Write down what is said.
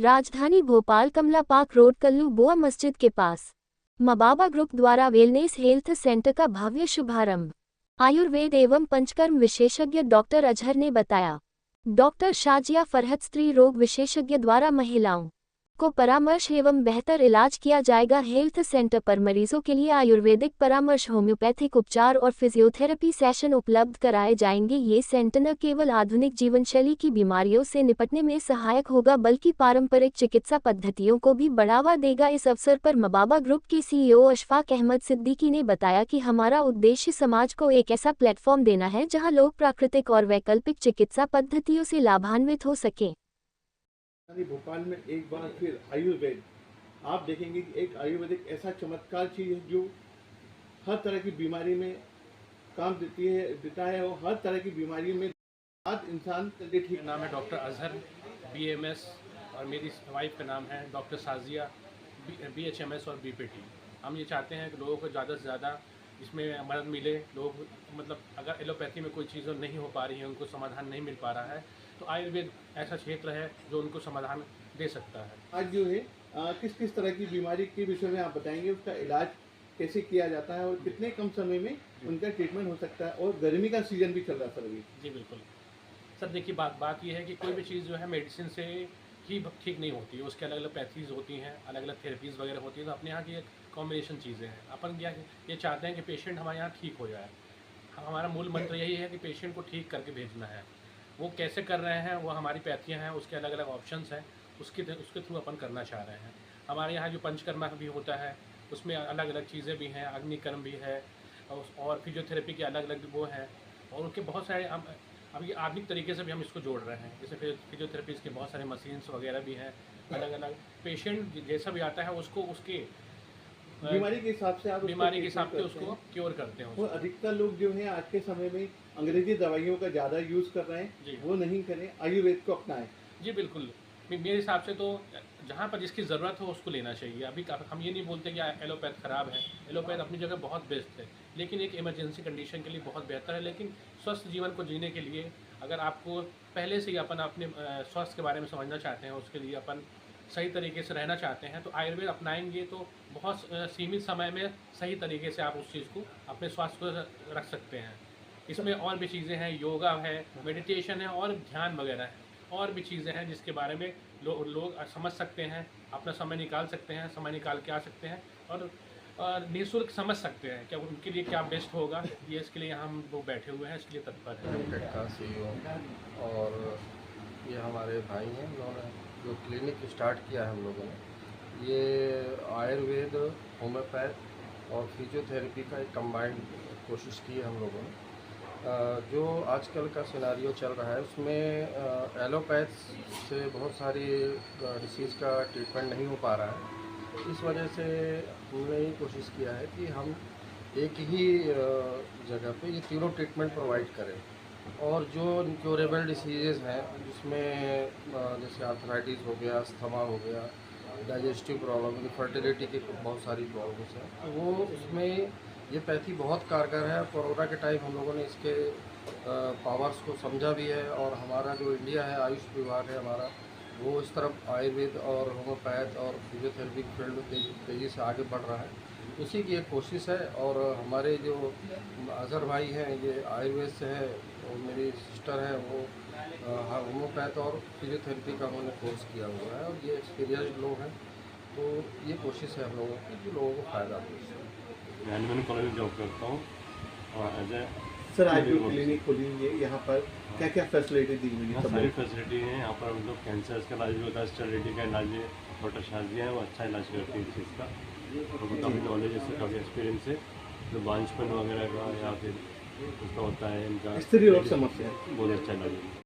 राजधानी भोपाल कमला park road Kullu बोआ मस्जिद के पास मबाबा ग्रुप द्वारा वेलनेस हेल्थ सेंटर का भव्य शुभारंभ। आयुर्वेद एवं पंचकर्म विशेषज्ञ डॉक्टर अजहर ने बताया। डॉक्टर शाजिया फरहत स्त्री रोग विशेषज्ञ द्वारा महिलाओं को परामर्श एवं बेहतर इलाज किया जाएगा। हेल्थ सेंटर पर मरीजों के लिए आयुर्वेदिक परामर्श, होम्योपैथिक उपचार और फिजियोथेरेपी सेशन उपलब्ध कराए जाएंगे। ये सेंटर न केवल आधुनिक जीवनशैली की बीमारियों से निपटने में सहायक होगा बल्कि पारंपरिक चिकित्सा पद्धतियों को भी बढ़ावा देगा। इस अवसर पर मबाबा ग्रुप के CEO अशफाक अहमद सिद्दीकी ने बताया कि हमारा उद्देश्य समाज को एक ऐसा प्लेटफॉर्म देना है जहाँ लोग प्राकृतिक और वैकल्पिक चिकित्सा पद्धतियों से लाभान्वित हो सकें। भोपाल में एक बार फिर आयुर्वेद, आप देखेंगे कि एक आयुर्वेदिक ऐसा चमत्कार चीज़ है जो हर तरह की बीमारी में काम देता है और हर तरह की बीमारी में इंसान जल्दी ठीक। नाम है डॉक्टर अजहर BMS और मेरी वाइफ का नाम है डॉक्टर शाजिया BHMS और BPT। हम ये चाहते हैं कि लोगों को ज़्यादा से ज़्यादा इसमें मदद मिले। लोग मतलब अगर एलोपैथी में कोई चीज़ नहीं हो पा रही है, उनको समाधान नहीं मिल पा रहा है, तो आयुर्वेद ऐसा क्षेत्र है जो उनको समाधान दे सकता है। आज जो है किस किस तरह की बीमारी के विषय में आप बताएंगे, उसका इलाज कैसे किया जाता है और कितने कम समय में उनका ट्रीटमेंट हो सकता है, और गर्मी का सीजन भी चल रहा है सर अभी। जी बिल्कुल सर, देखिए बात ये है कि कोई भी चीज़ जो है मेडिसिन से ही ठीक नहीं होती है, उसके अलग अलग पैथीज होती हैं, अलग अलग थेरेपीज़ वगैरह होती हैं। तो अपने यहाँ की एक कॉम्बिनेशन चीज़ें हैं। अपन क्या ये चाहते हैं कि पेशेंट हमारे यहाँ ठीक हो जाए। हमारा मूल मंत्र यही है कि पेशेंट को ठीक करके भेजना है। वो कैसे कर रहे हैं, वो हमारी पैथियाँ हैं, उसके अलग अलग ऑप्शंस हैं, उसके थ्रू अपन करना चाह रहे हैं। हमारे यहाँ जो पंचकर्मा भी होता है उसमें अलग अलग चीज़ें भी हैं, अग्निकर्म भी है और फिजियोथेरेपी के अलग अलग वो हैं, और उनके बहुत सारे अभी आधुनिक तरीके से भी हम इसको जोड़ रहे हैं। जैसे फिजियोथेरेपीज़ के बहुत सारे मशीन्स वगैरह भी हैं। अलग अलग पेशेंट जैसा भी आता है उसको उसके बीमारी के हिसाब से उसको क्योर करते हैं। और अधिकतर लोग जो है आज के समय में अंग्रेजी दवाइयों का ज़्यादा यूज़ कर रहे हैं, वो नहीं करें, आयुर्वेद को अपनाएं। जी बिल्कुल, मेरे हिसाब से तो जहाँ पर जिसकी ज़रूरत हो उसको लेना चाहिए। अभी हम ये नहीं बोलते कि एलोपैथ ख़राब है, एलोपैथ अपनी जगह बहुत बेस्ट है, लेकिन एक इमरजेंसी कंडीशन के लिए बहुत बेहतर है। लेकिन स्वस्थ जीवन को जीने के लिए अगर आपको पहले से ही अपन अपने स्वास्थ्य के बारे में समझना चाहते हैं, उसके लिए अपन सही तरीके से रहना चाहते हैं, तो आयुर्वेद अपनाएंगे तो बहुत सीमित समय में सही तरीके से आप उस चीज़ को, अपने स्वास्थ्य को रख सकते हैं। इसमें और भी चीज़ें हैं, योगा है, मेडिटेशन है और ध्यान वगैरह है, और भी चीज़ें हैं जिसके बारे में लोग समझ सकते हैं, अपना समय निकाल सकते हैं, समय निकाल के आ सकते हैं और निःशुल्क समझ सकते हैं क्या उनके लिए क्या बेस्ट होगा। ये इसके लिए हम लोग बैठे हुए हैं, इसके लिए तत्पर हैं। का CEO और ये हमारे भाई हैं, उन्होंने जो क्लिनिक स्टार्ट किया है हम लोगों ने, ये आयुर्वेद, होम्योपैथ और फिजियोथेरेपी का एक कंबाइंड कोशिश की है हम लोगों ने। जो आजकल का सिनारियो चल रहा है उसमें एलोपैथ से बहुत सारी डिसीज़ का ट्रीटमेंट नहीं हो पा रहा है। इस वजह से हमने ये कोशिश किया है कि हम एक ही जगह पे ये तीनों ट्रीटमेंट प्रोवाइड करें, और जो इनक्योरेबल डिसीजेज़ हैं जिसमें जैसे आर्थराइटिस हो गया, अस्थमा हो गया, डाइजेस्टिव प्रॉब्लम, फर्टिलिटी की बहुत सारी प्रॉब्लम्स हैं, तो वो उसमें ये पैथी बहुत कारगर है। कोरोना के टाइम हम लोगों ने इसके पावर्स को समझा भी है, और हमारा जो इंडिया है, आयुष विभाग है हमारा, वो इस तरफ आयुर्वेद और होम्योपैथ और फिजियोथेरेपी फील्ड में तेज़ी से आगे बढ़ रहा है। उसी की एक कोशिश है। और हमारे जो अजहर भाई हैं ये आयुर्वेद से है, और मेरी सिस्टर है वो होम्योपैथ और फिजियोथेरेपी का उन्होंने कोर्स किया हुआ है, और ये एक्सपीरियंस्ड लोग हैं। तो ये कोशिश है हम लोगों की कि लोगों को फ़ायदा हो। मैंने कॉलेज में जॉब करता हूँ और एज ए सर आज जो क्लिनिक खोली हुई है, यहाँ पर क्या क्या फैसिलिटी दी हुई है? सारी फैसिलिटी है यहाँ पर। हम लोग कैंसर का इलाज भी होता है, स्टेरिलिटी का इलाज है, डॉक्टर शाजिया है वो अच्छा इलाज करती है इस चीज़ का, उनको काफ़ी नॉलेज है, काफ़ी एक्सपीरियंस है। तो बांझपन वगैरह का या फिर उसका होता है इनका स्त्री रोग समस्या बहुत अच्छा इलाज है।